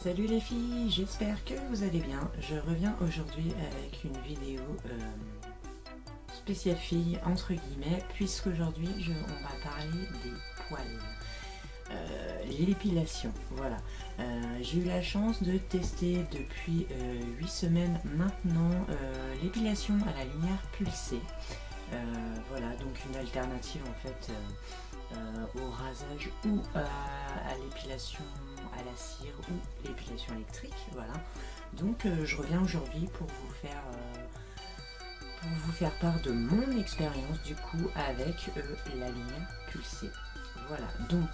Salut les filles, j'espère que vous allez bien. Je reviens aujourd'hui avec une vidéo spéciale fille entre guillemets, puisqu'aujourd'hui on va parler des poils. L'épilation, voilà. J'ai eu la chance de tester depuis 8 semaines maintenant l'épilation à la lumière pulsée. Voilà, donc une alternative en fait au rasage ou à l'épilation à la cire ou l'épilation électrique, voilà. Donc je reviens aujourd'hui pour vous faire part de mon expérience du coup avec la lumière pulsée. Voilà, donc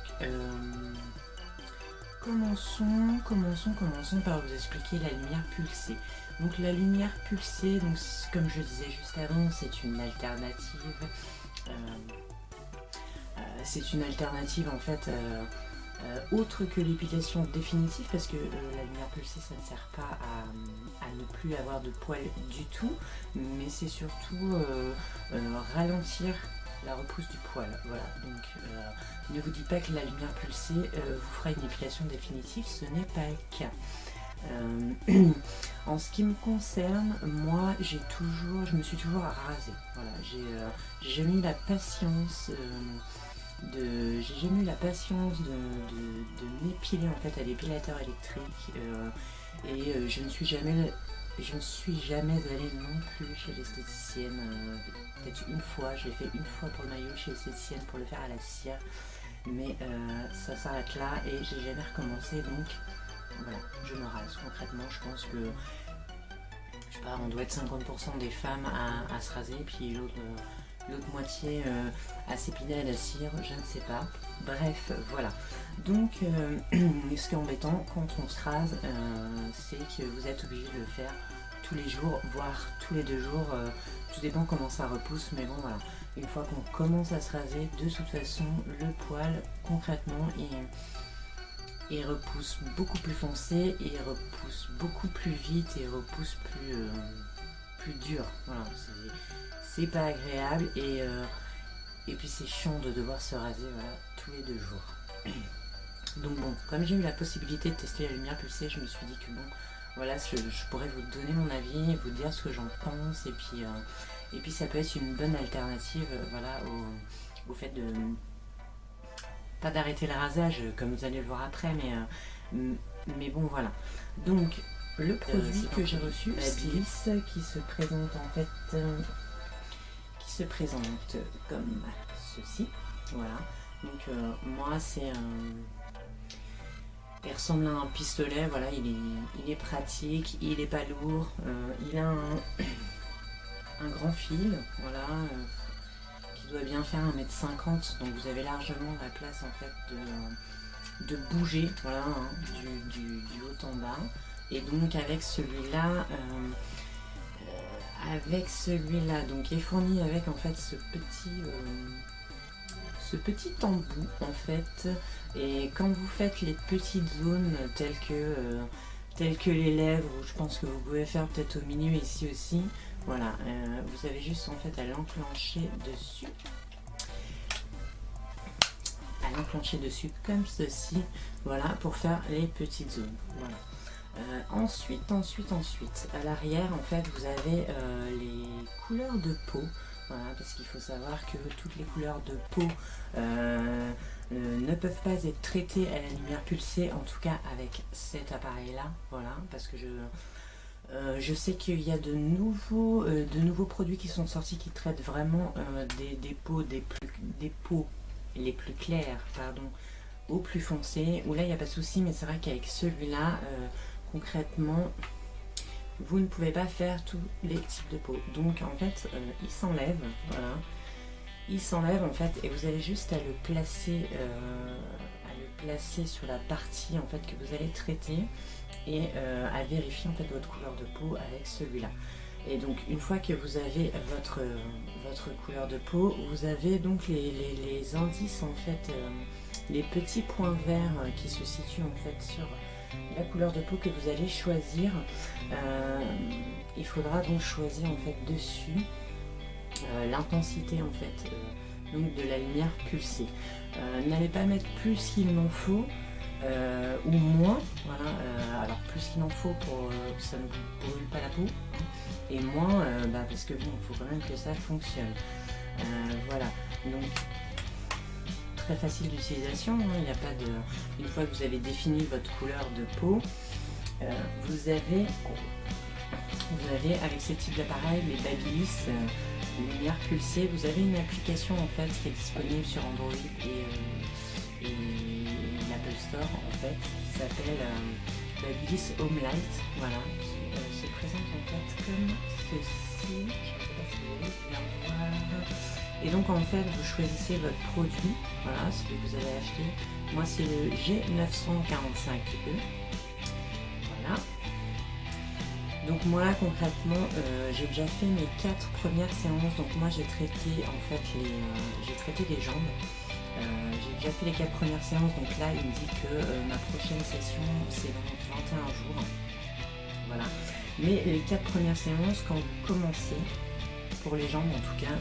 commençons par vous expliquer la lumière pulsée. Donc la lumière pulsée, donc, comme je disais juste avant, c'est une alternative. C'est une alternative en fait autre que l'épilation définitive, parce que la lumière pulsée ça ne sert pas à ne plus avoir de poils du tout, mais c'est surtout ralentir la repousse du poil. Voilà, donc ne vous dites pas que la lumière pulsée vous fera une épilation définitive, ce n'est pas le cas. En ce qui me concerne, moi je me suis toujours rasée. Voilà, j'ai jamais eu la patience de m'épiler en fait à l'épilateur électrique et je ne suis jamais allée non plus chez l'esthéticienne. Peut-être une fois, je l'ai fait une fois pour le maillot chez l'esthéticienne pour le faire à la cire, mais ça s'arrête là et j'ai jamais recommencé, donc voilà, je me rase. Concrètement, je pense que je sais pas, on doit être 50% des femmes à se raser, puis l'autre moitié à s'épiler à la cire, je ne sais pas. Bref, voilà. Donc, ce qui est embêtant quand on se rase, c'est que vous êtes obligé de le faire tous les jours, voire tous les 2 jours. Tout dépend comment ça repousse, mais bon, voilà. Une fois qu'on commence à se raser, de toute façon, le poil, concrètement, il repousse beaucoup plus foncé, et il repousse beaucoup plus vite, et il repousse plus dur. Voilà, c'est pas agréable, et puis c'est chiant de devoir se raser, voilà, tous les 2 jours. Donc bon, comme j'ai eu la possibilité de tester la lumière pulsée, je me suis dit que bon, voilà, je pourrais vous donner mon avis, vous dire ce que j'en pense, et puis ça peut être une bonne alternative, voilà, au fait de pas d'arrêter le rasage, comme vous allez le voir après, mais bon, voilà. Donc le produit que j'ai reçu, c'est Bliss, qui se présente en fait comme ceci, voilà. Donc moi c'est il ressemble à un pistolet, voilà, il est pratique, il est pas lourd, il a un grand fil, voilà, qui doit bien faire 1m50, donc vous avez largement la place en fait de bouger, voilà, hein, du haut en bas. Et donc avec celui-là donc est fourni avec en fait ce petit embout en fait, et quand vous faites les petites zones telles que les lèvres, ou je pense que vous pouvez faire peut-être au milieu ici aussi, voilà, vous avez juste en fait à l'enclencher dessus comme ceci, voilà, pour faire les petites zones, voilà. Ensuite, à l'arrière, en fait, vous avez les couleurs de peau. Voilà, parce qu'il faut savoir que toutes les couleurs de peau ne peuvent pas être traitées à la lumière pulsée, en tout cas avec cet appareil-là. Voilà, parce que je sais qu'il y a de nouveaux produits qui sont sortis qui traitent vraiment des peaux les plus claires, pardon, aux plus foncées, où là il n'y a pas de souci, mais c'est vrai qu'avec celui-là, concrètement, vous ne pouvez pas faire tous les types de peau. Donc en fait, il s'enlève, voilà. Il s'enlève en fait, et vous avez juste à le placer sur la partie en fait que vous allez traiter, et à vérifier en fait votre couleur de peau avec celui-là. Et donc une fois que vous avez votre couleur de peau, vous avez donc les indices en fait, les petits points verts qui se situent en fait sur la couleur de peau que vous allez choisir. Il faudra donc choisir en fait dessus l'intensité en fait donc de la lumière pulsée. N'allez pas mettre plus qu'il n'en faut, ou moins, voilà, alors plus qu'il en faut pour que ça ne vous brûle pas la peau, hein, et moins parce que bon, il faut quand même que ça fonctionne. Voilà, donc très facile d'utilisation, hein, il n'y a pas de... Une fois que vous avez défini votre couleur de peau, vous avez avec ce type d'appareil, les Babyliss lumière pulsée, vous avez une application en fait qui est disponible sur Android et l'Apple Store en fait, qui s'appelle Babyliss Home Light, voilà, qui se présente en fait comme ceci, je ne sais pas si vous allez bien voir. Et donc en fait vous choisissez votre produit, voilà, celui que vous avez acheté. Moi c'est le G945E, voilà. Donc moi concrètement j'ai déjà fait mes 4 premières séances, donc moi j'ai traité en fait les jambes. J'ai déjà fait les 4 premières séances, donc là il me dit que ma prochaine session c'est dans 21 jours. Voilà. Mais les 4 premières séances, quand vous commencez, pour les jambes en tout cas,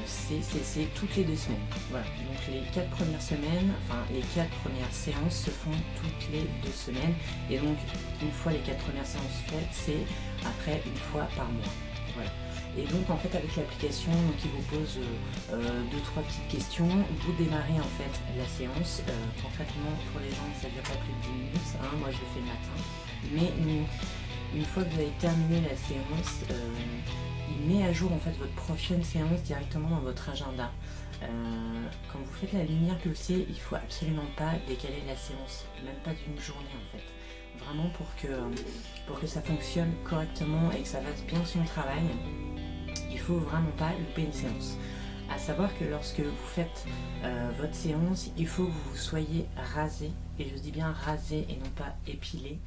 c'est toutes les 2 semaines. Voilà. Donc les 4 premières semaines, enfin les 4 premières séances se font toutes les 2 semaines. Et donc une fois les 4 premières séances faites, c'est après une fois par mois. Voilà. Et donc en fait avec l'application qui vous pose 2-3 petites questions, vous démarrez en fait la séance. Concrètement pour les jambes ça ne dure pas plus de 10 minutes, hein, moi je le fais le matin. Mais une fois que vous avez terminé la séance, il met à jour en fait votre prochaine séance directement dans votre agenda. Quand vous faites la lumière pulsée, il ne faut absolument pas décaler la séance, même pas d'une journée en fait. Vraiment pour que ça fonctionne correctement et que ça fasse bien son travail, il ne faut vraiment pas louper une séance. À savoir que lorsque vous faites votre séance, il faut que vous soyez rasé, et je dis bien rasé et non pas épilé.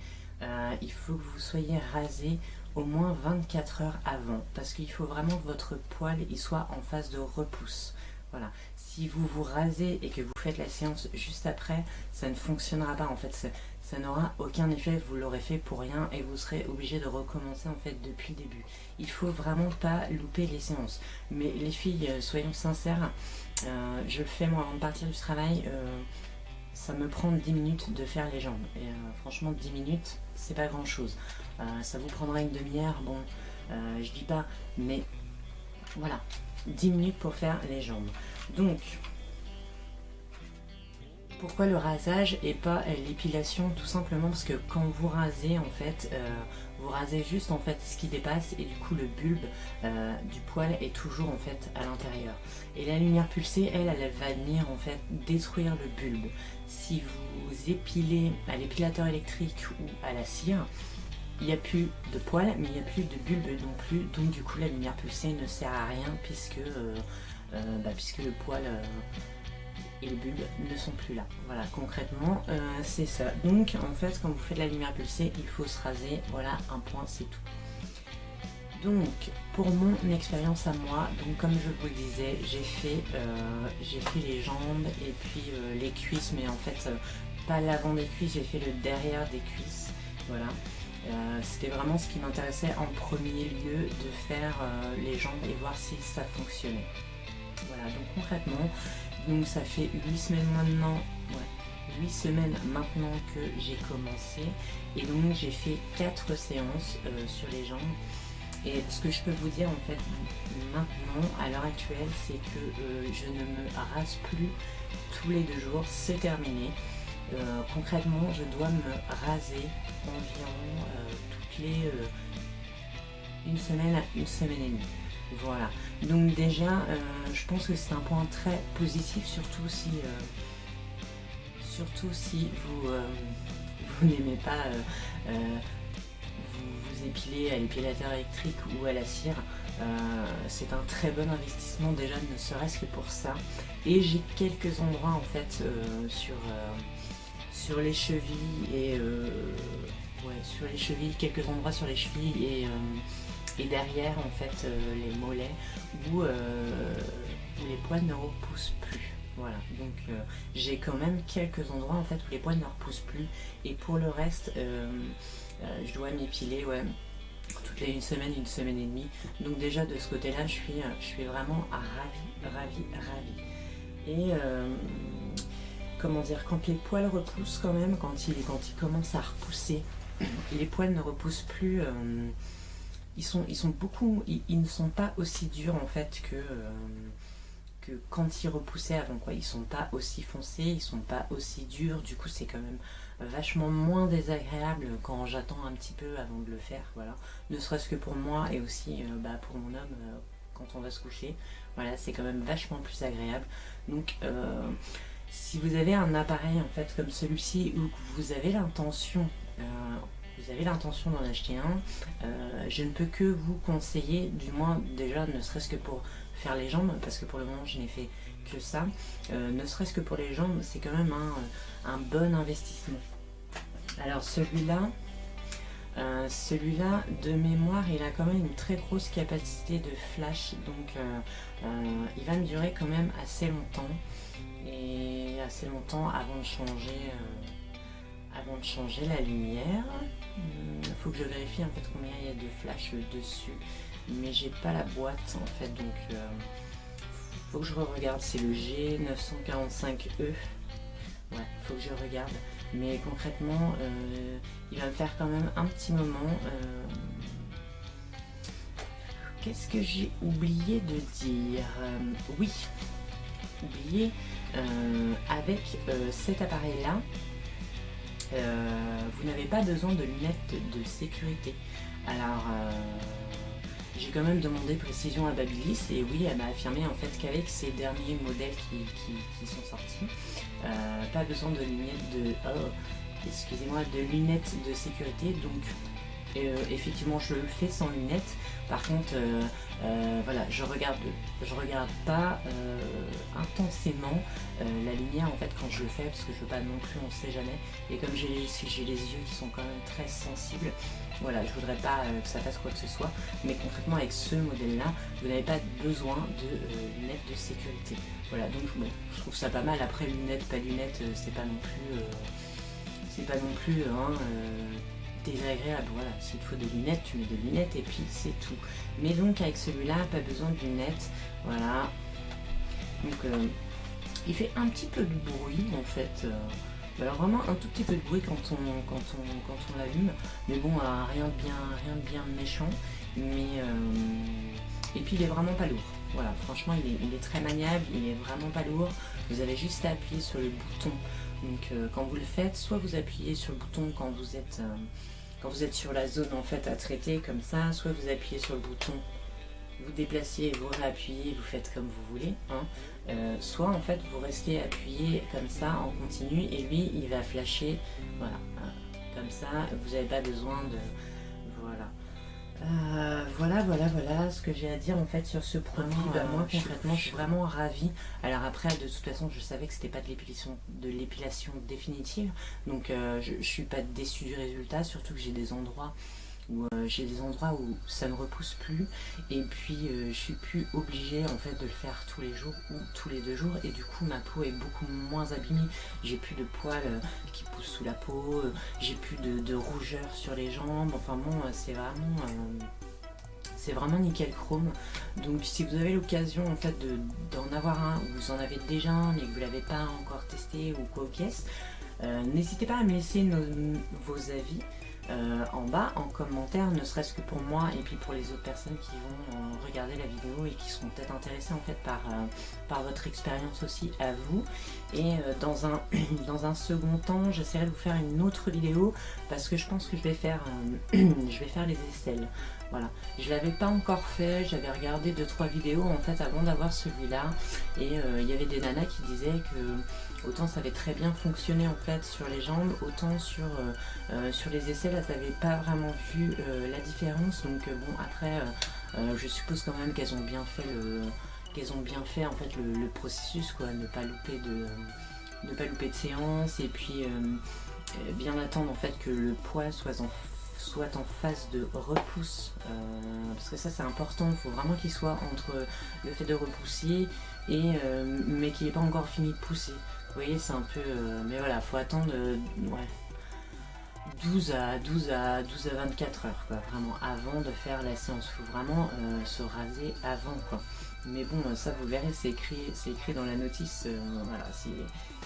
Il faut que vous soyez rasé au moins 24 heures avant, parce qu'il faut vraiment que votre poil il soit en phase de repousse. Voilà. Si vous vous rasez et que vous faites la séance juste après, ça ne fonctionnera pas en fait, ça n'aura aucun effet, vous l'aurez fait pour rien et vous serez obligé de recommencer en fait depuis le début. Il faut vraiment pas louper les séances. Mais les filles, soyons sincères, je le fais moi avant de partir du travail, ça me prend 10 minutes de faire les jambes. Et franchement 10 minutes, c'est pas grand chose. Ça vous prendra une demi-heure, bon, je dis pas, mais voilà, 10 minutes pour faire les jambes. Donc, pourquoi le rasage et pas l'épilation? Tout simplement parce que quand vous rasez, en fait, vous rasez juste en fait ce qui dépasse et du coup le bulbe du poil est toujours en fait à l'intérieur. Et la lumière pulsée, elle va venir en fait détruire le bulbe. Si vous épilez à l'épilateur électrique ou à la cire, il n'y a plus de poils, mais il n'y a plus de bulbe non plus, donc du coup la lumière pulsée ne sert à rien puisque le poil et le bulbe ne sont plus là. Voilà, concrètement c'est ça. Donc en fait quand vous faites la lumière pulsée, il faut se raser, voilà, un point, c'est tout. Donc pour mon expérience à moi, donc comme je vous le disais, j'ai fait les jambes et puis les cuisses, mais en fait pas l'avant des cuisses, j'ai fait le derrière des cuisses, voilà. C'était vraiment ce qui m'intéressait en premier lieu, de faire les jambes et voir si ça fonctionnait. Voilà, donc concrètement, donc ça fait 8 semaines maintenant, 8 semaines maintenant que j'ai commencé, et donc j'ai fait 4 séances sur les jambes. Et ce que je peux vous dire en fait maintenant, à l'heure actuelle, c'est que je ne me rase plus tous les 2 jours, c'est terminé. Concrètement, je dois me raser environ toutes les une semaine à une semaine et demie. Voilà. Donc déjà, je pense que c'est un point très positif, surtout si vous n'aimez pas vous épiler à l'épilateur électrique ou à la cire. C'est un très bon investissement déjà, ne serait-ce que pour ça. Et j'ai quelques endroits en fait sur les chevilles et sur les chevilles, quelques endroits sur les chevilles et derrière en fait les mollets où les poils ne repoussent plus. Voilà, donc j'ai quand même quelques endroits en fait où les poils ne repoussent plus, et pour le reste je dois m'épiler toutes les une semaine et demie. Donc déjà de ce côté là je suis vraiment ravie. Et comment dire, quand les poils repoussent quand même, quand ils commencent à repousser, les poils ne repoussent plus, ils ne sont pas aussi durs en fait que quand ils repoussaient avant, quoi. Ils sont pas aussi foncés, ils sont pas aussi durs, du coup c'est quand même vachement moins désagréable quand j'attends un petit peu avant de le faire, voilà. Ne serait-ce que pour moi et aussi pour mon homme quand on va se coucher, voilà, c'est quand même vachement plus agréable. Donc si vous avez un appareil en fait comme celui-ci ou que vous avez l'intention d'en acheter un, je ne peux que vous conseiller, du moins déjà ne serait-ce que pour faire les jambes, parce que pour le moment je n'ai fait que ça, ne serait-ce que pour les jambes, c'est quand même un bon investissement. Alors celui-là, de mémoire, il a quand même une très grosse capacité de flash, donc il va me durer quand même assez longtemps, et assez longtemps avant de changer la lumière. Il faut que je vérifie en fait combien il y a de flash dessus, mais j'ai pas la boîte en fait, donc faut que je regarde. C'est le G945E. Ouais, faut que je regarde. Mais concrètement, il va me faire quand même un petit moment. Qu'est-ce que j'ai oublié de dire? Oui, oublié, avec cet appareil-là, vous n'avez pas besoin de lunettes de sécurité. Alors, j'ai quand même demandé précision à Babyliss et oui, elle m'a affirmé en fait qu'avec ces derniers modèles qui sont sortis, pas besoin de lunettes de lunettes de sécurité. Donc effectivement je le fais sans lunettes. Par contre voilà, je regarde pas intensément la lumière en fait quand je le fais, parce que je veux pas non plus, on sait jamais, et comme j'ai les yeux qui sont quand même très sensibles, voilà, je voudrais pas que ça fasse quoi que ce soit. Mais concrètement avec ce modèle là, vous n'avez pas besoin de lunettes de sécurité. Voilà, donc bon, je trouve ça pas mal. Après, lunettes, pas lunettes, c'est pas non plus désagréable. Voilà, s'il te faut des lunettes, tu mets des lunettes et puis c'est tout. Mais donc avec celui-là, pas besoin de lunettes. Voilà. Donc il fait un petit peu de bruit en fait. Alors vraiment un tout petit peu de bruit quand on l'allume. Mais bon, rien de bien méchant. Mais et puis il est vraiment pas lourd. Voilà, franchement il est très maniable, il est vraiment pas lourd. Vous avez juste à appuyer sur le bouton. Donc quand vous le faites, soit vous appuyez sur le bouton quand vous êtes sur la zone en fait à traiter comme ça, soit vous appuyez sur le bouton, vous déplacez, vous réappuyez, vous faites comme vous voulez, hein. Soit en fait vous restez appuyé comme ça en continu et lui il va flasher, voilà, comme ça, vous n'avez pas besoin de... Voilà. Voilà ce que j'ai à dire en fait sur ce produit. Moi concrètement je suis vraiment ravie. Alors après, de toute façon je savais que c'était pas de l'épilation définitive, donc je suis pas déçue du résultat, surtout que j'ai des endroits où ça ne repousse plus, et puis je suis plus obligée en fait de le faire tous les jours ou tous les 2 jours, et du coup ma peau est beaucoup moins abîmée, j'ai plus de poils qui poussent sous la peau, j'ai plus de rougeur sur les jambes, enfin bon, c'est vraiment nickel chrome. Donc si vous avez l'occasion en fait d'en avoir un, ou vous en avez déjà un mais que vous l'avez pas encore testé ou quoi aux pièces, n'hésitez pas à me laisser vos avis en bas en commentaire, ne serait-ce que pour moi et puis pour les autres personnes qui vont regarder la vidéo et qui seront peut-être intéressées en fait par votre expérience aussi à vous. Et dans un second temps, j'essaierai de vous faire une autre vidéo, parce que je pense que je vais faire les aisselles. Voilà, je l'avais pas encore fait, j'avais regardé 2-3 vidéos en fait avant d'avoir celui-là, et il y avait des nanas qui disaient que autant ça avait très bien fonctionné en fait sur les jambes, autant sur les aisselles elles n'avaient pas vraiment vu la différence. Donc bon, après je suppose quand même qu'elles ont bien fait en fait le processus, quoi, ne pas louper de séance, et puis bien attendre en fait que le poil soit en phase de repousse, parce que ça c'est important, il faut vraiment qu'il soit entre le fait de repousser et mais qu'il n'est pas encore fini de pousser. Vous voyez, c'est un peu mais voilà, faut attendre ouais. 12 à 24 heures, quoi, vraiment avant de faire la séance. Il faut vraiment se raser avant, quoi. Mais bon, ça vous verrez, c'est écrit dans la notice. Voilà,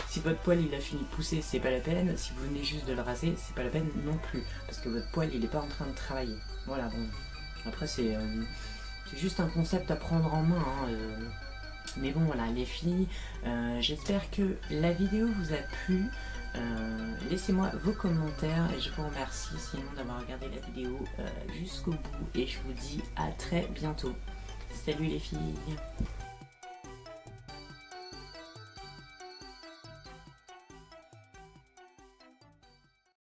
si votre poil il a fini de pousser, c'est pas la peine. Si vous venez juste de le raser, c'est pas la peine non plus, parce que votre poil il est pas en train de travailler. Voilà, bon. Après c'est juste un concept à prendre en main. Hein, mais bon voilà les filles, j'espère que la vidéo vous a plu. Laissez-moi vos commentaires et je vous remercie sinon d'avoir regardé la vidéo jusqu'au bout et je vous dis à très bientôt. Salut les filles!